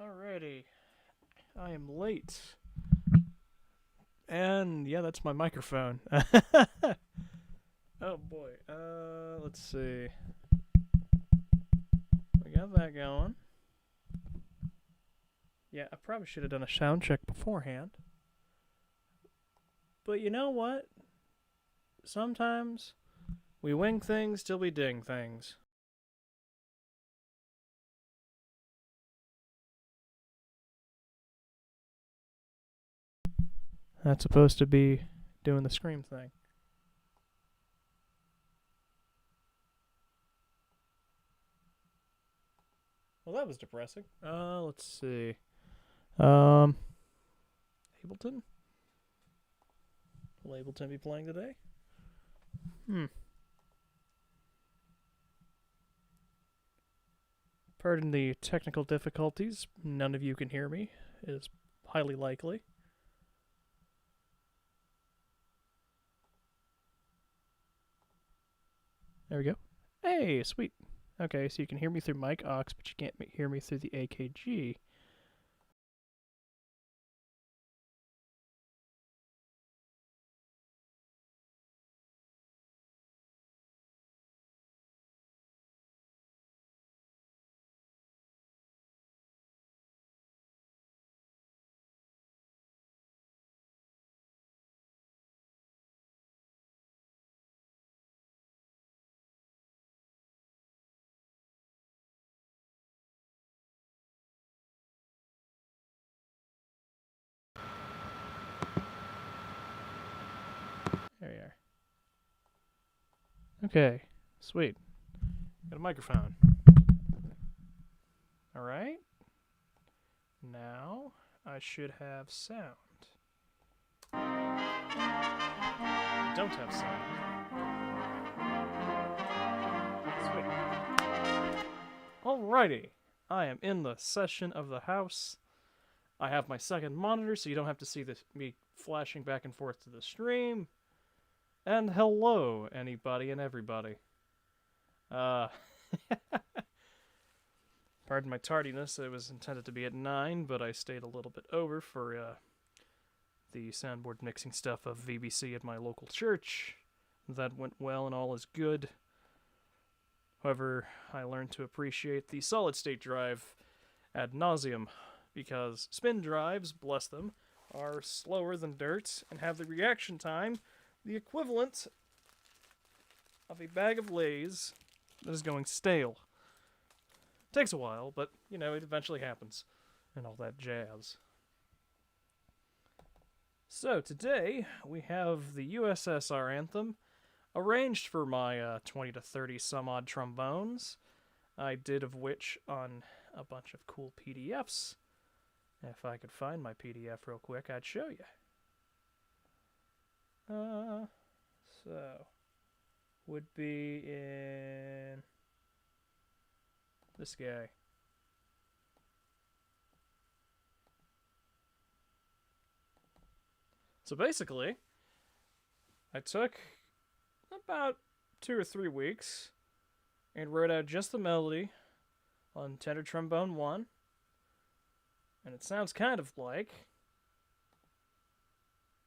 Alrighty. I am late. And yeah, that's my microphone. Oh boy. Let's see. We got that going. Yeah, I probably should have done a sound check beforehand. But you know what? Sometimes we wing things till we ding things. That's supposed to be doing the scream thing. Well, that was depressing. Let's see. Ableton? Will Ableton be playing today? Pardon the technical difficulties. None of you can hear me. It is highly likely. There we go. Hey, sweet. Okay, so you can hear me through mic aux, but you can't hear me through the AKG. There you are. Okay, sweet. Got a microphone. Alright. Now, I should have sound. I don't have sound. Sweet. Alrighty. I am in the session of the house. I have my second monitor, so you don't have to see me flashing back and forth to the stream. And hello, anybody and everybody. Pardon my tardiness. It was intended to be at 9, but I stayed a little bit over for the soundboard mixing stuff of VBC at my local church. That went well and all is good. However, I learned to appreciate the solid-state drive ad nauseum, because spin drives, bless them, are slower than dirt and have the reaction time the equivalent of a bag of Lay's that is going stale. Takes a while, but, you know, it eventually happens, and all that jazz. So, today, we have the USSR anthem, arranged for my 20 to 30 some odd trombones. I did of which on a bunch of cool PDFs. If I could find my PDF real quick, I'd show you. So, would be in this guy. So basically, I took about 2 or 3 weeks and wrote out just the melody on tenor trombone 1. And it sounds kind of like...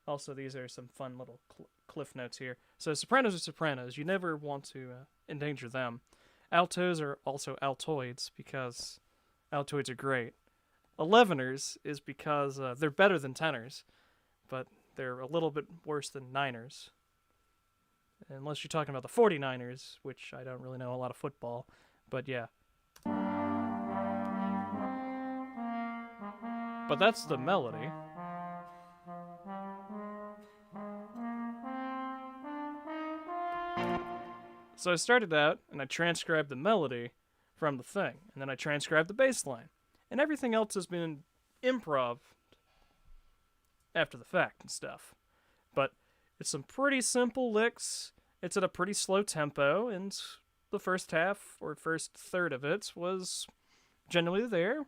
Also, these are some fun little cliff notes here. So sopranos are sopranos. You never want to endanger them. Altos are also altoids because altoids are great. 11ers is because they're better than tenors, but they're a little bit worse than 9ers. Unless you're talking about the 49ers, which I don't really know a lot of football, but yeah. But that's the melody. So I started out, and I transcribed the melody from the thing, and then I transcribed the bass line. And everything else has been improv after the fact and stuff. But it's some pretty simple licks. It's at a pretty slow tempo, and the first half, or first third of it, was generally there.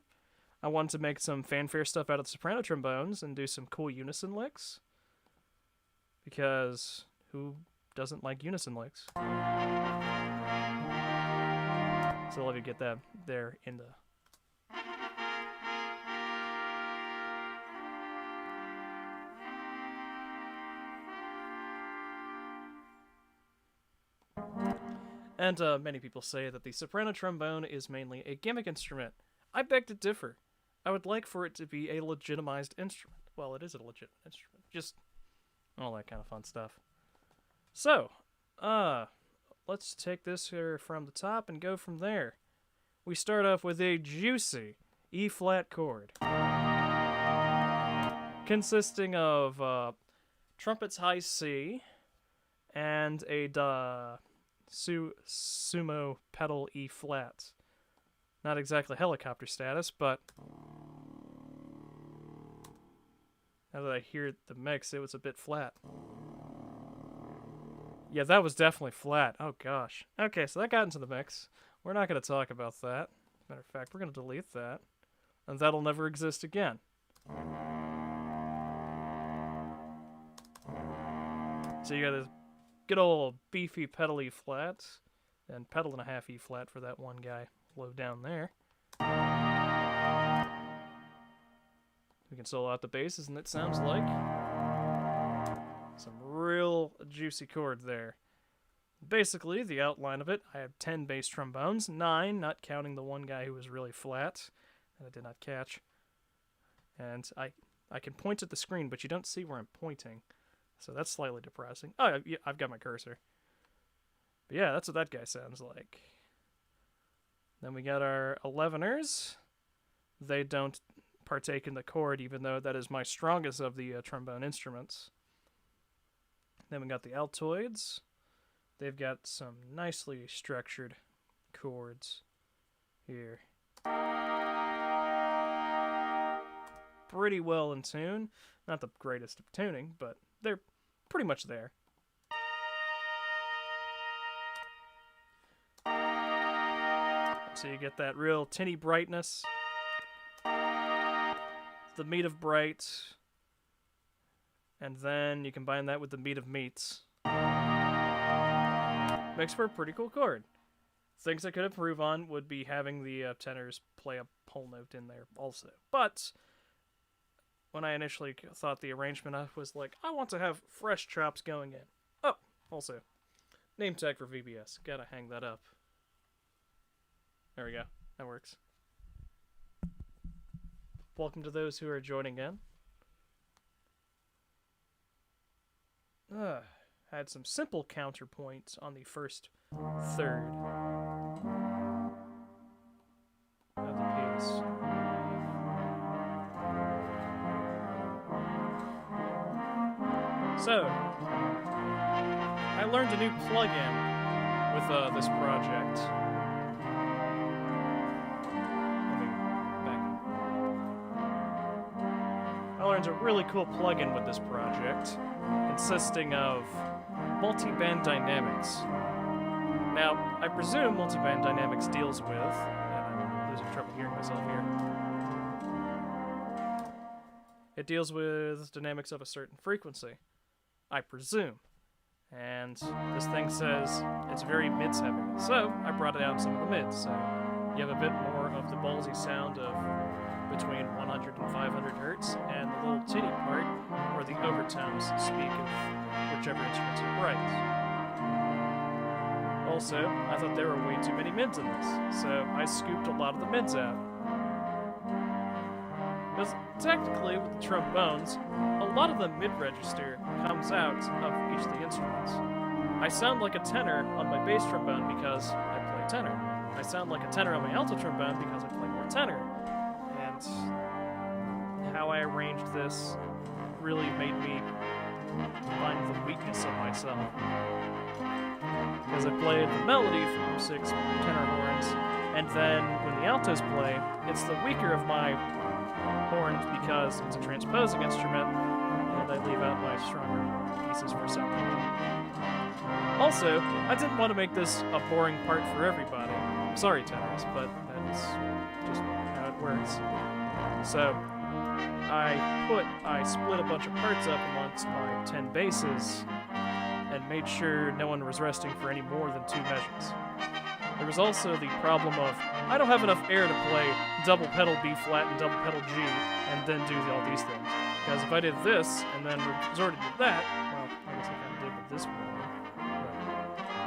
I wanted to make some fanfare stuff out of the soprano trombones and do some cool unison licks. Because who doesn't like unison licks? So let me get that there in the... And many people say that the soprano trombone is mainly a gimmick instrument. I beg to differ. I would like for it to be a legitimized instrument. Well, it is a legitimate instrument. Just all that kind of fun stuff. So, let's take this here from the top and go from there. We start off with a juicy E-flat chord, consisting of trumpet's high C and a sumo pedal E-flat. Not exactly helicopter status, but now that I hear the mix, it was a bit flat. Yeah, that was definitely flat. Oh, gosh. Okay, so that got into the mix. We're not going to talk about that. As a matter of fact, we're going to delete that. And that'll never exist again. So you got this good old beefy pedal E-flat, and pedal and a half E-flat for that one guy low down there. We can solo out the basses, and it sounds like some real juicy chord there. Basically, the outline of it, I have 10 bass trombones, 9, not counting the one guy who was really flat, that I did not catch. And I can point at the screen, but you don't see where I'm pointing, so that's slightly depressing. Oh, yeah, I've got my cursor. But yeah, that's what that guy sounds like. Then we got our 11ers. They don't partake in the chord, even though that is my strongest of the trombone instruments. Then we got the altoids. They've got some nicely structured chords here. Pretty well in tune. Not the greatest of tuning, but they're pretty much there. So you get that real tinny brightness. The meat of bright. And then you combine that with the meat of meats. Makes for a pretty cool chord. Things I could improve on would be having the tenors play a whole note in there also. But when I initially thought the arrangement, I was like, I want to have fresh chops going in. Oh, also, name tag for VBS. Gotta hang that up. There we go. That works. Welcome to those who are joining in. Had some simple counterpoints on the first third of the piece. So, I learned a new plugin with this project. I learned a really cool plugin with this project, consisting of multi-band dynamics. Now, I presume multi-band dynamics deals with, and I'm losing trouble hearing myself here, it deals with dynamics of a certain frequency, I presume. And this thing says it's very mids heavy, so I brought it out some of the mids, so you have a bit more of the ballsy sound of between 100 and 500 hertz, and the little tinny part where the overtones speak of whichever instruments are bright. Also, I thought there were way too many mids in this, so I scooped a lot of the mids out. Because technically, with the trombones, a lot of the mid-register comes out of each of the instruments. I sound like a tenor on my bass trombone because I play tenor. I sound like a tenor on my alto trombone because I play more tenor. And how I arranged this really made me find the weakness of myself. Because I played the melody from 6 tenor horns, and then when the altos play, it's the weaker of my horns because it's a transposing instrument, and I leave out my stronger pieces for some reason. Also, I didn't want to make this a boring part for everybody. I'm sorry, tenors, but that's just how it works. So, I split a bunch of parts up amongst my 10 basses, and made sure no one was resting for any more than 2 measures. There was also the problem of, I don't have enough air to play double pedal B flat and double pedal G, and then do all these things. Because if I did this, and then resorted to that, well, I guess I kind of did with this one.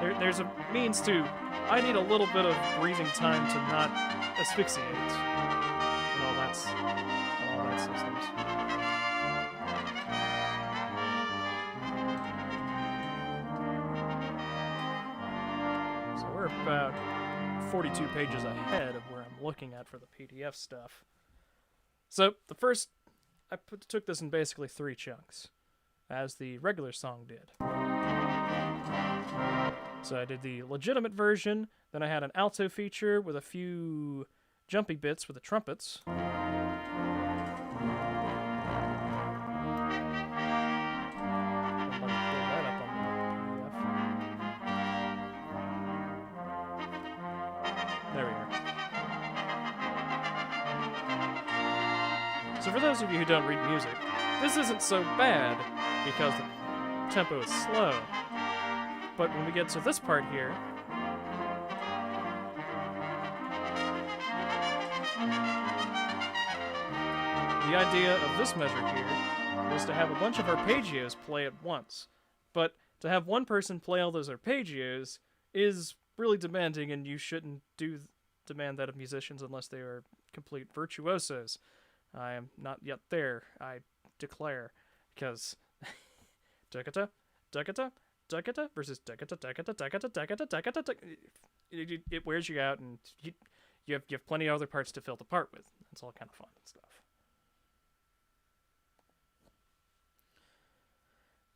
But There's a means to... I need a little bit of breathing time to not asphyxiate. And all that systems. So we're about 42 pages ahead of where I'm looking at for the PDF stuff. So the first... I took this in basically 3 chunks, as the regular song did. So I did the legitimate version, then I had an alto feature with a few jumpy bits with the trumpets. I'd like to pull that up on the PDF. There we are. So for those of you who don't read music, this isn't so bad because the tempo is slow. But when we get to this part here, the idea of this measure here was to have a bunch of arpeggios play at once. But to have one person play all those arpeggios is really demanding, and you shouldn't demand that of musicians unless they are complete virtuosos. I am not yet there, I declare, because dakata, dakata, dakata versus dakata, dakata, dakata, dakata, dakata, it wears you out, and you have plenty of other parts to fill the part with. It's all kind of fun and stuff.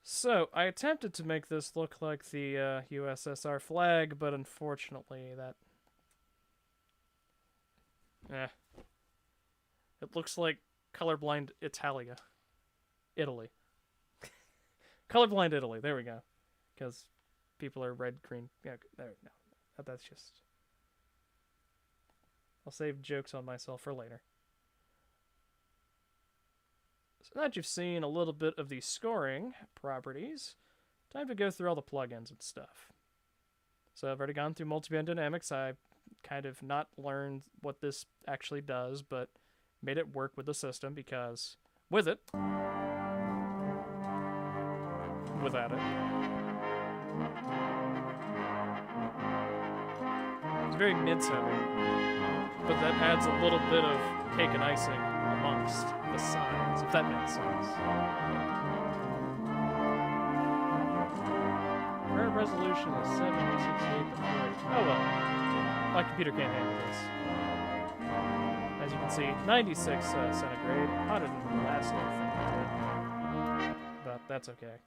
So, I attempted to make this look like the USSR flag, but unfortunately it looks like colorblind Italy. Colorblind Italy, there we go. Because people are red, green. Yeah, no, that's just... I'll save jokes on myself for later. So now that you've seen a little bit of the scoring properties, time to go through all the plugins and stuff. So I've already gone through multiband dynamics. I kind of not learned what this actually does, but made it work with the system because with it, without it, it's very mid-sounding, but that adds a little bit of cake and icing amongst the sides, if that makes sense. Current resolution is 768 to 40. Oh well, my computer can't handle this. As you can see, 96 centigrade, hotter than the last little thing I did. But that's okay.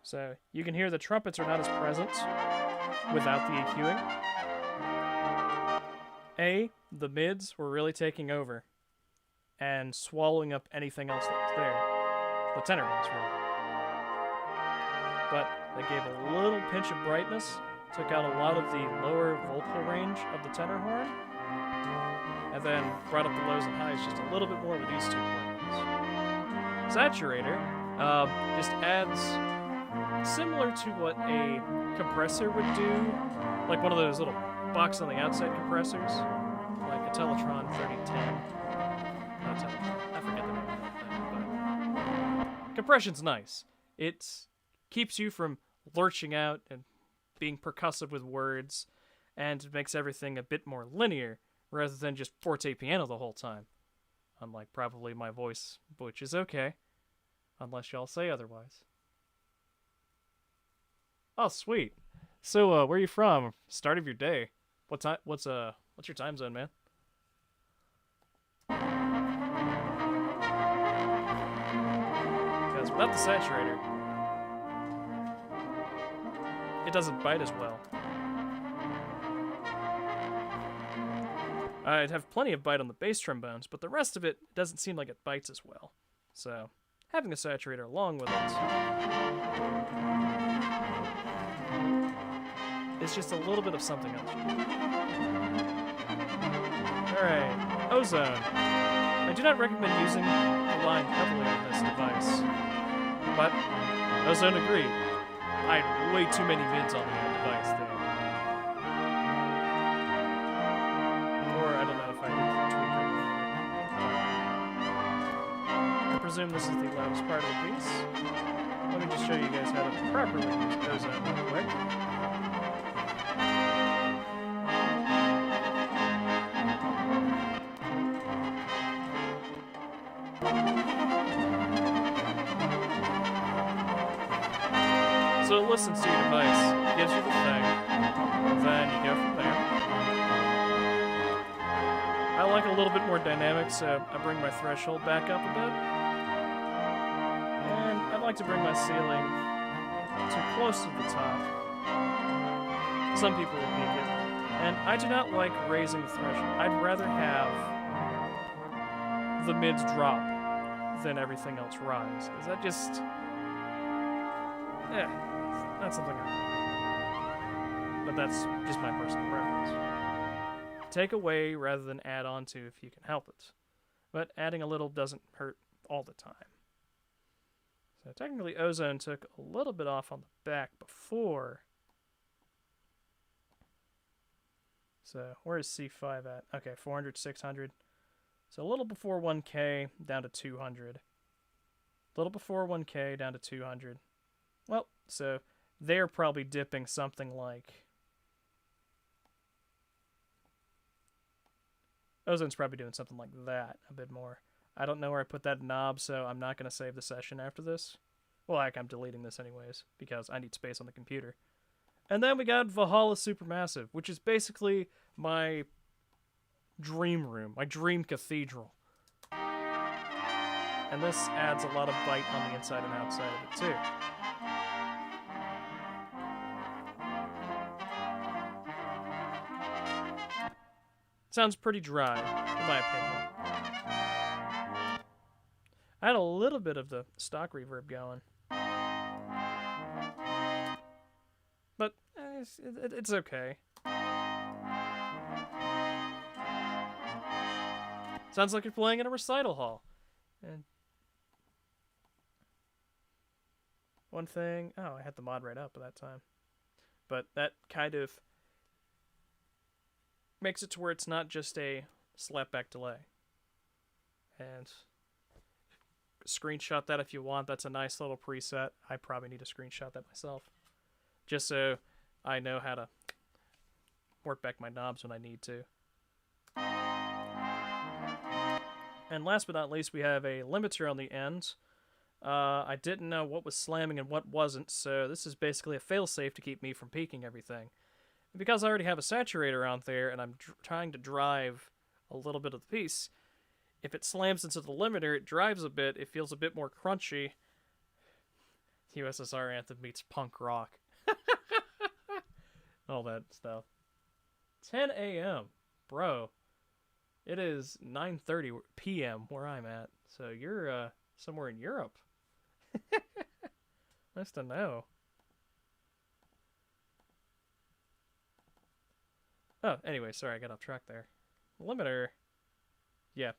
So, you can hear the trumpets are not as present without the EQing. The mids were really taking over and swallowing up anything else that was there. The tenor ones were. But they gave a little pinch of brightness, took out a lot of the lower vocal range of the tenor horn, and then brought up the lows and highs just a little bit more with these two plugins. Saturator just adds, similar to what a compressor would do, like one of those little box on the outside compressors, like a Teletron 3010. Not Teletron, I forget the name of that thing, but compression's nice. It keeps you from lurching out and being percussive with words, and makes everything a bit more linear, rather than just forte piano the whole time. Unlike probably my voice, which is okay, unless y'all say otherwise. Oh, sweet. So, where are you from? Start of your day. What's your time zone, man? Because without the saturator, it doesn't bite as well. I'd have plenty of bite on the bass trombones, but the rest of it doesn't seem like it bites as well. So, having a saturator along with it is just a little bit of something else. Alright, ozone. I do not recommend using the line heavily on this device, but ozone agreed. I had way too many mids on the device there. presume this is the loudest part of the piece. Let me just show you guys how to properly use ozone real quick. So it listens to your device, gives you the thing, then you go from there. I like a little bit more dynamic, so I bring my threshold back up a bit. And I'd like to bring my ceiling too close to the top. Some people will peak it. And I do not like raising the threshold. I'd rather have the mids drop than everything else rise. Is that just... not something I... But that's just my personal preference. Take away rather than add on to if you can help it. But adding a little doesn't hurt all the time. So technically ozone took a little bit off on the back before. So where is C5 at? Okay, 400, 600. So a little before 1K down to 200. A little before 1K down to 200. Well, so they're probably dipping something like... Ozone's probably doing something like that, a bit more. I don't know where I put that knob, so I'm not going to save the session after this. Well, heck, I'm deleting this anyways, because I need space on the computer. And then we got Valhalla Supermassive, which is basically my dream room, my dream cathedral. And this adds a lot of bite on the inside and outside of it, too. Sounds pretty dry, in my opinion. I had a little bit of the stock reverb going. But it's okay. Sounds like you're playing in a recital hall. And one thing... Oh, I had the mod right up at that time. But that kind of... makes it to where it's not just a slapback delay. And screenshot that if you want. That's a nice little preset. I probably need to screenshot that myself. Just so I know how to work back my knobs when I need to. And last but not least, we have a limiter on the end. I didn't know what was slamming and what wasn't, so this is basically a failsafe to keep me from peaking everything. Because I already have a saturator out there and I'm trying to drive a little bit of the piece, if it slams into the limiter, it drives a bit, it feels a bit more crunchy. USSR anthem meets punk rock. All that stuff. 10 a.m. Bro. It is 9:30 p.m. where I'm at. So you're somewhere in Europe. Nice to know. Oh, anyway, sorry, I got off track there. Limiter, yeah,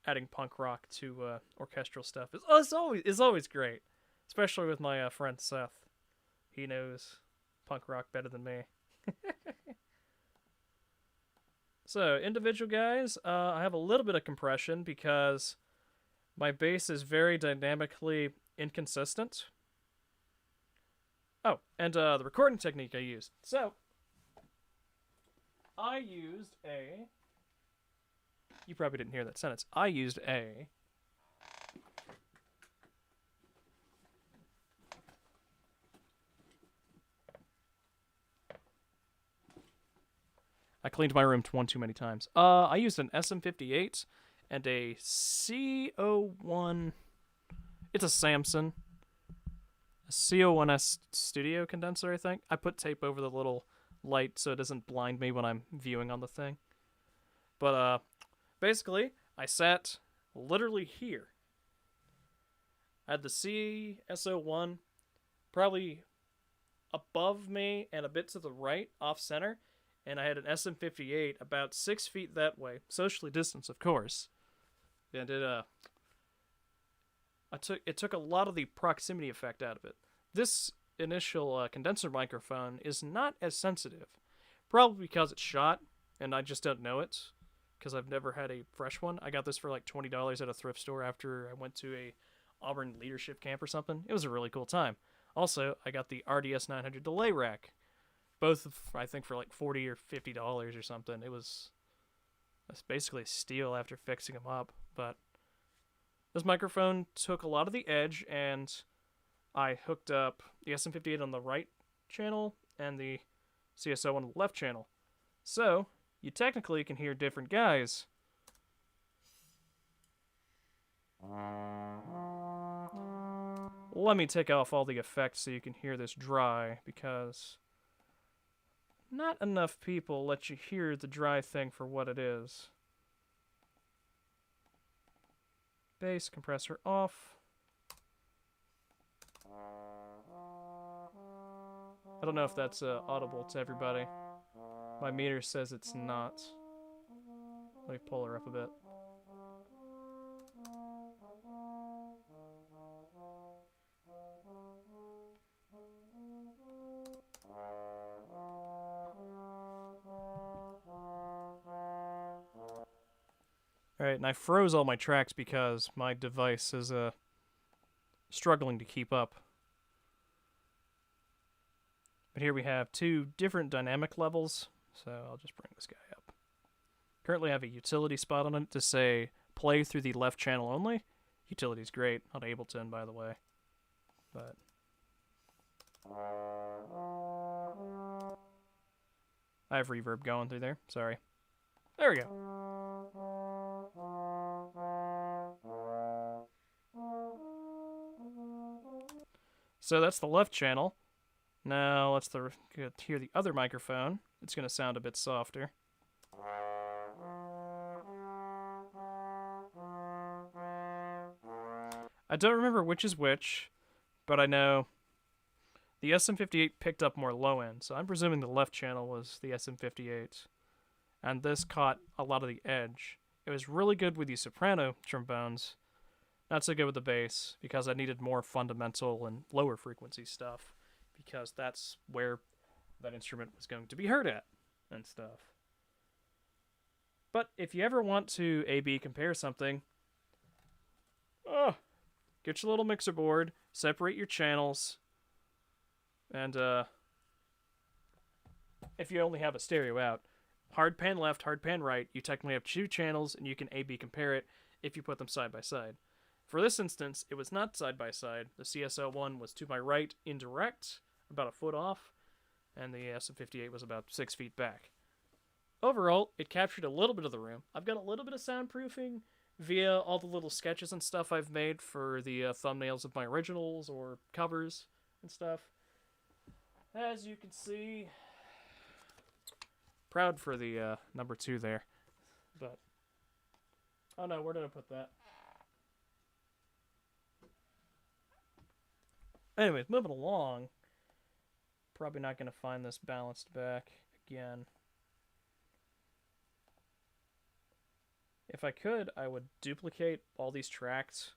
adding punk rock to orchestral stuff is always great, especially with my friend Seth. He knows punk rock better than me. So, individual guys, I have a little bit of compression because my bass is very dynamically inconsistent. Oh, and the recording technique I used. So, I used a... You probably didn't hear that sentence. I used a... I cleaned my room one too many times. I used an SM58 and a CO1... It's a Samson. A CO1S studio condenser, I think. I put tape over the little light so it doesn't blind me when I'm viewing on the thing. But, basically, I sat literally here. I had the CSO1 probably above me and a bit to the right, off-center. And I had an SM58 about 6 feet that way, socially distanced, of course. And it took a lot of the proximity effect out of it. This initial condenser microphone is not as sensitive, probably because it's shot, and I just don't know it. because I've never had a fresh one. I got this for like $20 at a thrift store after I went to a Auburn leadership camp or something. It was a really cool time. Also, I got the RDS 900 delay rack. Both, I think, for like $40 or $50 or something. It's basically a steal after fixing them up. But this microphone took a lot of the edge, and I hooked up the SM58 on the right channel and the CSO on the left channel. So, you technically can hear different guys. Let me take off all the effects so you can hear this dry, because not enough people let you hear the dry thing for what it is. Bass compressor off. I don't know if that's audible to everybody. My meter says it's not. Let me pull her up a bit. Alright, and I froze all my tracks because my device is struggling to keep up. But here we have two different dynamic levels, so I'll just bring this guy up. Currently I have a utility spot on it to say play through the left channel only. Utility's great on Ableton, by the way. But I have reverb going through there, sorry. There we go. So that's the left channel. Now let's hear the other microphone. It's going to sound a bit softer. I don't remember which is which, but I know the SM58 picked up more low end, so I'm presuming the left channel was the SM58. And this caught a lot of the edge. It was really good with the soprano trombones, not so good with the bass, because I needed more fundamental and lower frequency stuff, because that's where that instrument was going to be heard at and stuff. But if you ever want to A-B compare something, get your little mixer board, separate your channels, and if you only have a stereo out, hard pan left, hard pan right, you technically have two channels, and you can A-B compare it if you put them side by side. For this instance, it was not side by side. The CSO one was to my right, indirect, about a foot off, and the SM58 was about 6 feet back. Overall, it captured a little bit of the room. I've got a little bit of soundproofing via all the little sketches and stuff I've made for the thumbnails of my originals or covers and stuff. As you can see, proud for the number 2 there. But, oh no, where did I put that? Anyways, moving along. Probably not going to find this balanced back again. If I could, I would duplicate all these tracks,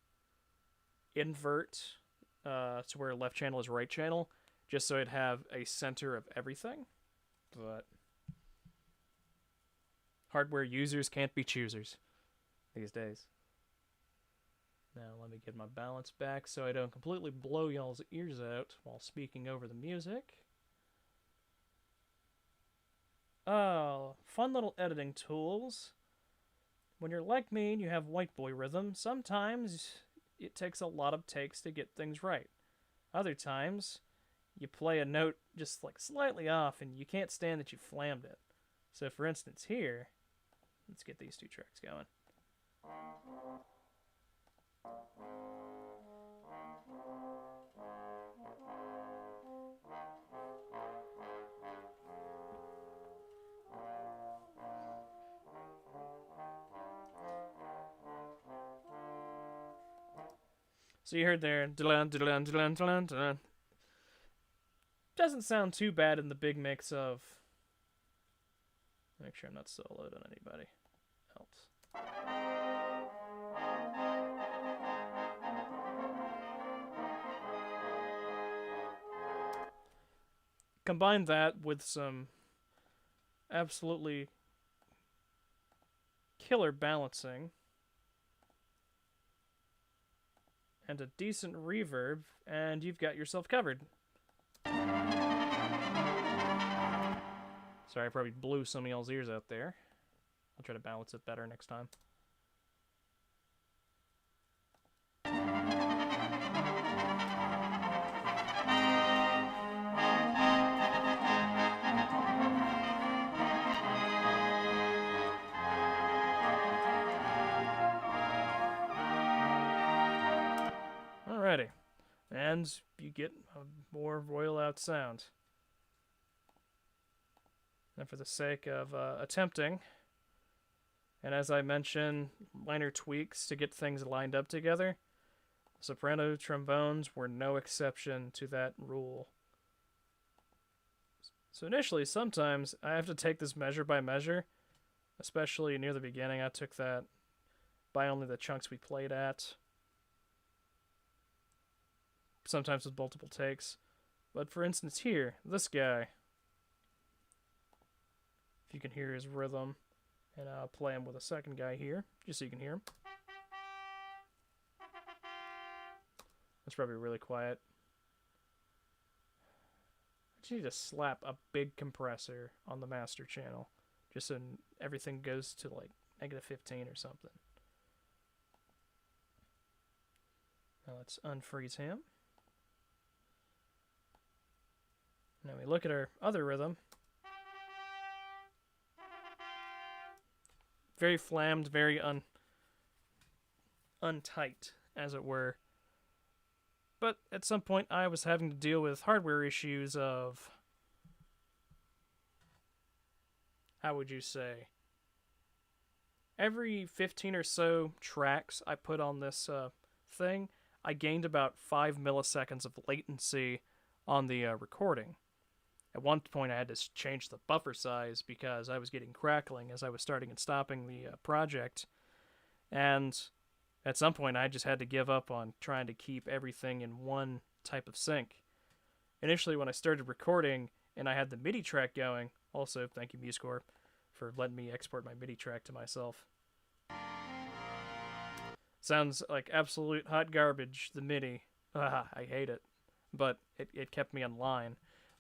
invert to where left channel is right channel, just so I'd have a center of everything. But hardware users can't be choosers these days. Now let me get my balance back so I don't completely blow y'all's ears out while speaking over the music. Oh, fun little editing tools. When you're like me and you have white boy rhythm, sometimes it takes a lot of takes to get things right. Other times, you play a note just like slightly off and you can't stand that you flammed it. So for instance here, let's get these two tracks going. So you heard there, doesn't sound too bad in the big mix of, make sure I'm not soloed on anybody else. Combine that with some absolutely killer balancing and a decent reverb, and you've got yourself covered. Sorry, I probably blew some of y'all's ears out there. I'll try to balance it better next time. Alrighty. And you get a more royal out sound. And for the sake of attempting, and as I mentioned, minor tweaks to get things lined up together, soprano trombones were no exception to that rule. So initially, sometimes I have to take this measure by measure, especially near the beginning. I took that by only the chunks we played at, sometimes with multiple takes. But for instance here, this guy, if you can hear his rhythm, and I'll play him with a second guy here, just so you can hear him. That's probably really quiet. I just need to slap a big compressor on the master channel, just so everything goes to like -15 or something. Now let's unfreeze him. Now we look at our other rhythm. Very flammed, very untight, as it were. But at some point I was having to deal with hardware issues of, how would you say, every 15 or so tracks I put on this thing, I gained about 5 milliseconds of latency on the recording. At one point, I had to change the buffer size because I was getting crackling as I was starting and stopping the project. And at some point, I just had to give up on trying to keep everything in one type of sync. Initially, when I started recording and I had the MIDI track going, also thank you MuseCore for letting me export my MIDI track to myself. Sounds like absolute hot garbage, the MIDI. I hate it. But it kept me in line.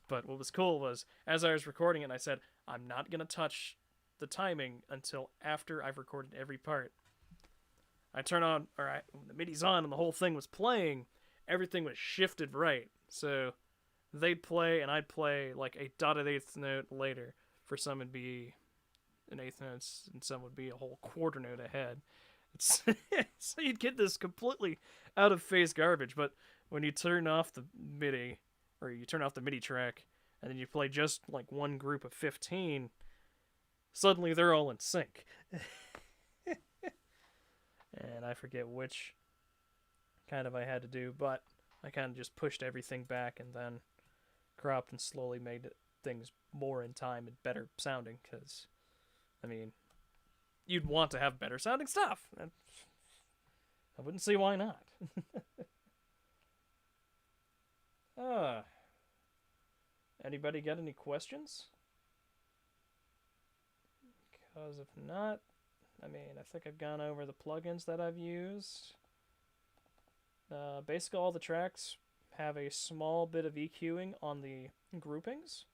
But what was cool was, as I was recording it, I said, I'm not going to touch the timing until after I've recorded every part. I turn on, when the MIDI's on and the whole thing was playing, everything was shifted right. So they'd play and I'd play like a dotted eighth note later. For some it'd be an eighth note and some would be a whole quarter note ahead. So you'd get this completely out of phase garbage. But when you turn off the MIDI, or you turn off the MIDI track, and then you play just like one group of 15, suddenly they're all in sync. And I forget which kind of I had to do, but I kind of just pushed everything back and then cropped and slowly made things more in time and better sounding, because, I mean, you'd want to have better sounding stuff. I wouldn't see why not. Anybody got any questions? Because if not, I mean, I think I've gone over the plugins that I've used. Basically all the tracks have a small bit of EQing on the groupings.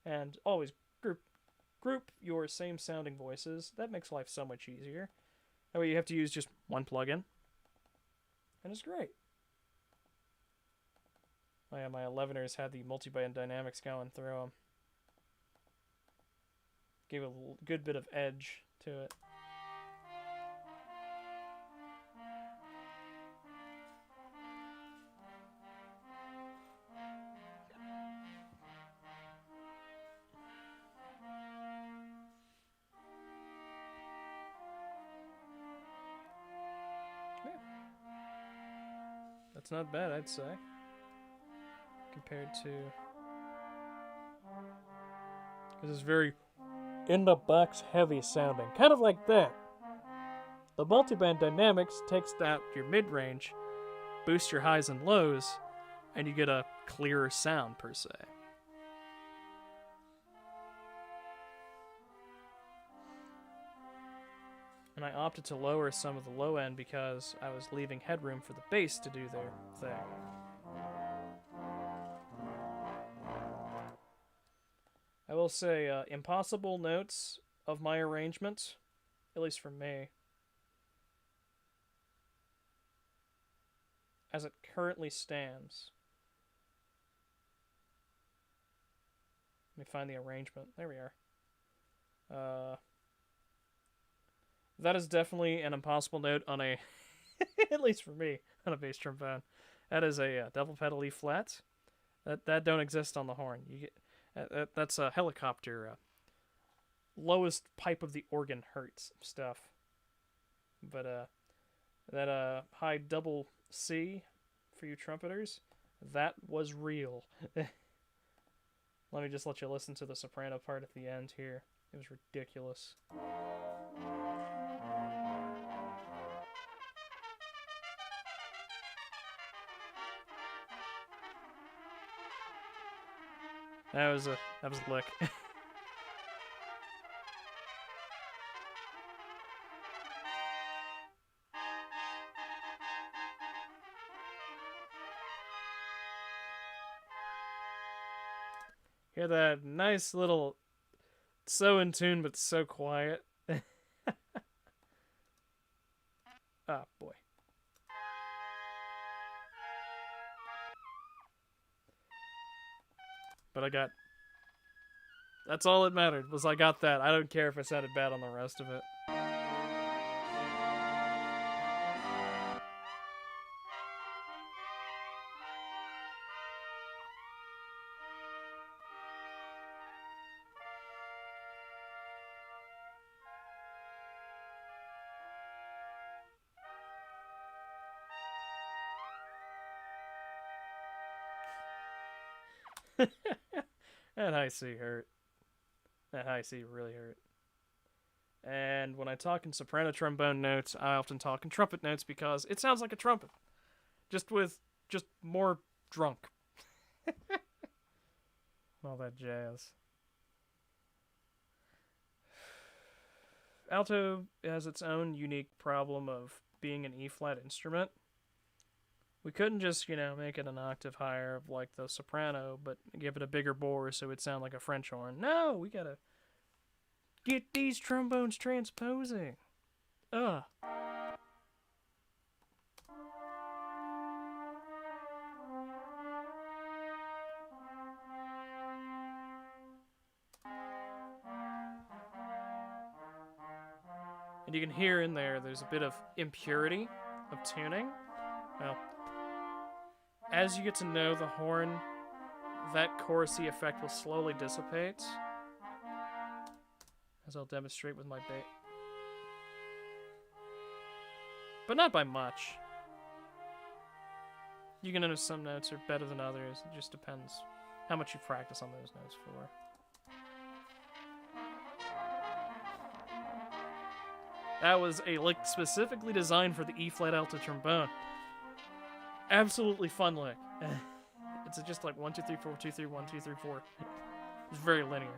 And always group your same sounding voices. That makes life so much easier. That way you have to use just one plugin. And it's great. Oh yeah, my 11ers had the multi-band dynamics going through them. Gave a good bit of edge to it. Yeah. That's not bad, I'd say. Compared to, because it's very in the box heavy sounding, kind of like that. The multiband dynamics takes out your mid-range, boosts your highs and lows, and you get a clearer sound per se. And I opted to lower some of the low end because I was leaving headroom for the bass to do their thing. I will say, impossible notes of my arrangement, at least for me, as it currently stands. Let me find the arrangement. There we are. That is definitely an impossible note on a, at least for me, on a bass trombone. That is a double pedal E flat. That don't exist on the horn. You get that's a helicopter. Lowest pipe of the organ hurts stuff. But that high double C for you trumpeters, that was real. Let me just let you listen to the soprano part at the end here. It was ridiculous. That was a lick. Hear that nice little, so in tune but so quiet. Oh boy. But I got, that's all that mattered, was I got that. I don't care if I sounded bad on the rest of it. That high C hurt. That high C really hurt. And when I talk in soprano trombone notes, I often talk in trumpet notes because it sounds like a trumpet. Just more drunk. All that jazz. Alto has its own unique problem of being an E-flat instrument. We couldn't just, make it an octave higher like the soprano, but give it a bigger bore so it'd sound like a French horn. No, we gotta get these trombones transposing. Ugh. And you can hear in there's a bit of impurity of tuning. Well, as you get to know the horn, that chorusy effect will slowly dissipate, as I'll demonstrate with my bass. But not by much. You can notice some notes are better than others. It just depends how much you practice on those notes for. That was a lick specifically designed for the E-flat alto trombone. Absolutely fun lick. It's just like 1, 2, 3, 4, 2, 3, 1, 2, 3, 4. It's very linear.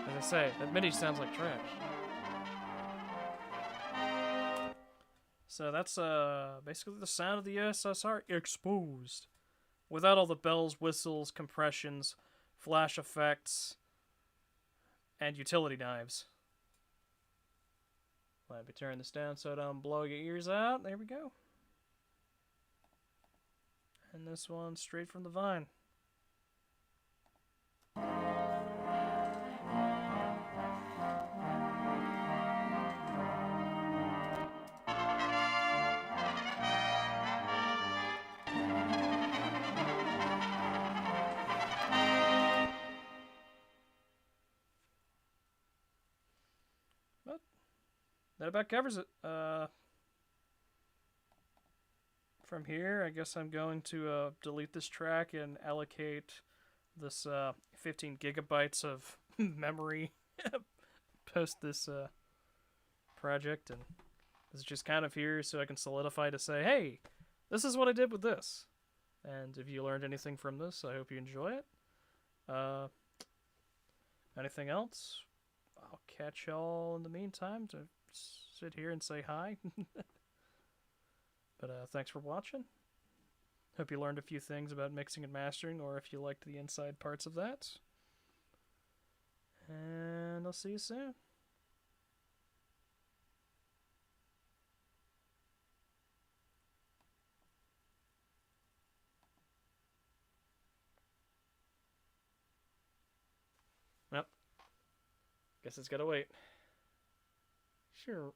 As I say, that MIDI sounds like trash. So that's basically the sound of the USSR exposed. Without all the bells, whistles, compressions, flash effects, and utility knives. Let me turn this down so I don't blow your ears out. There we go. And this one straight from the vine. That about covers it. From here, I guess I'm going to delete this track and allocate this 15 gigabytes of memory post this project. And this is just kind of here so I can solidify to say, hey, this is what I did with this. And if you learned anything from this, I hope you enjoy it. Anything else? I'll catch y'all in the meantime to sit here and say hi. But thanks for watching. Hope you learned a few things about mixing and mastering, or if you liked the inside parts of that. And I'll see you soon. Well, guess it's gotta wait. Sure.